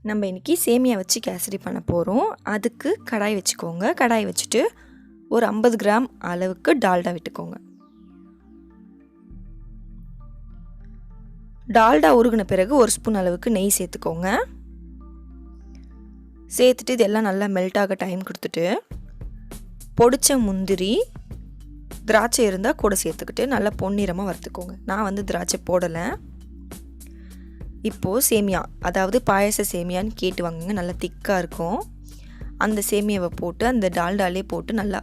நம்ம இன்றைக்கி சேமியா வச்சு கேசரி பண்ண போகிறோம். அதுக்கு கடாய் வச்சுக்கோங்க. கடாய் வச்சுட்டு ஒரு 50 கிராம் அளவுக்கு டால்டா விட்டுக்கோங்க. டால்டா உருகின பிறகு ஒரு ஸ்பூன் அளவுக்கு நெய் சேர்த்துக்கோங்க. சேர்த்துட்டு இதெல்லாம் நல்லா மெல்ட் ஆக டைம் கொடுத்துட்டு பொடிச்ச முந்திரி, திராட்சை இருந்தால் கூட சேர்த்துக்கிட்டு நல்லா பொன்னிறமாக வறுத்துக்கோங்க. நான் வந்து திராட்சை போடலை. இப்போது சேமியா, அதாவது பாயச சேமியான்னு கேட்டு வாங்குங்க. நல்லா திக்காக இருக்கும். அந்த சேமியாவை போட்டு அந்த டால்டாலே போட்டு நல்லா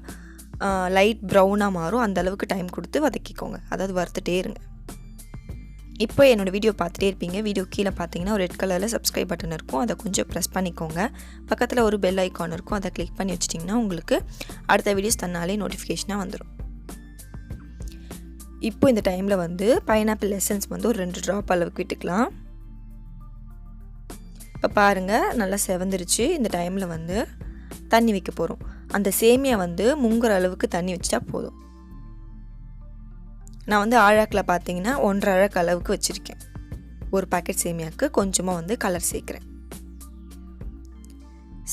லைட் ப்ரௌனாக மாறும். அந்த அளவுக்கு டைம் கொடுத்து வதக்கிக்கோங்க. அதாவது வறுத்துட்டே இருங்க. இப்போ என்னோடய வீடியோ பார்த்துட்டே இருப்பீங்க. வீடியோ கீழே பார்த்தீங்கன்னா ஒரு ரெட் கலரில் சப்ஸ்கிரைப் பட்டன் இருக்கும். அதை கொஞ்சம் ப்ரெஸ் பண்ணிக்கோங்க. பக்கத்தில் ஒரு பெல் ஐக்கான் இருக்கும். அதை கிளிக் பண்ணி வச்சிட்டிங்கன்னா உங்களுக்கு அடுத்த வீடியோஸ் தன்னாலே நோட்டிஃபிகேஷனாக வந்துடும். இப்போ இந்த டைமில் வந்து பைனாப்பிள் எசன்ஸ் வந்து ஒரு 2 ட்ராப் அளவுக்கு விட்டுக்கலாம். இப்போ பாருங்கள், நல்லா செவந்துருச்சு. இந்த டைமில் வந்து தண்ணி வைக்க போகிறோம். அந்த சேமியா வந்து முங்குற அளவுக்கு தண்ணி வச்சிட்டா போதும். நான் வந்து ஆழாக்கில் பார்த்தீங்கன்னா 1.5 அழகு அளவுக்கு வச்சுருக்கேன். ஒரு பாக்கெட் சேமியாவுக்கு கொஞ்சமாக வந்து கலர் சேர்க்குறேன்.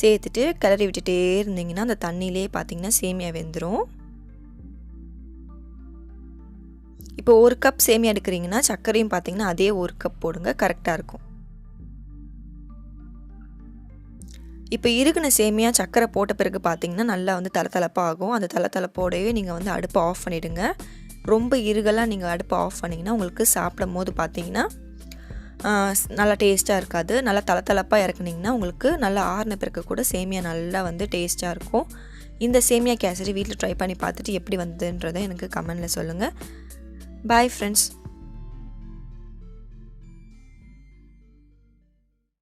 சேர்த்துட்டு கிளறி விட்டுட்டே இருந்தீங்கன்னா அந்த தண்ணியிலே பார்த்தீங்கன்னா சேமியா வெந்துடும். இப்போ 1 கப் சேமியா எடுக்கிறீங்கன்னா சர்க்கரையும் பார்த்தீங்கன்னா அதே 1 கப் போடுங்க, கரெக்டாக இருக்கும். இப்போ இருக்குன சேமியா சர்க்கரை போட்ட பிறகு பார்த்தீங்கன்னா நல்லா வந்து தளதளப்பாக ஆகும். அந்த தளதளப்போடவே நீங்கள் வந்து அடுப்பை ஆஃப் பண்ணிவிடுங்க. ரொம்ப இருகலாக நீங்கள் அடுப்பை ஆஃப் பண்ணிங்கன்னா உங்களுக்கு சாப்பிடும் போது பார்த்தீங்கன்னா நல்லா டேஸ்ட்டாக இருக்காது. நல்லா தளதளப்பாக இறக்குனிங்கன்னா உங்களுக்கு நல்லா ஆறின பிறகு கூட சேமியா நல்லா வந்து டேஸ்ட்டாக இருக்கும். இந்த சேமியா கேசரி வீட்டில் ட்ரை பண்ணி பார்த்துட்டு எப்படி வந்ததுன்றதை எனக்கு கமெண்டில் சொல்லுங்கள். Bye friends.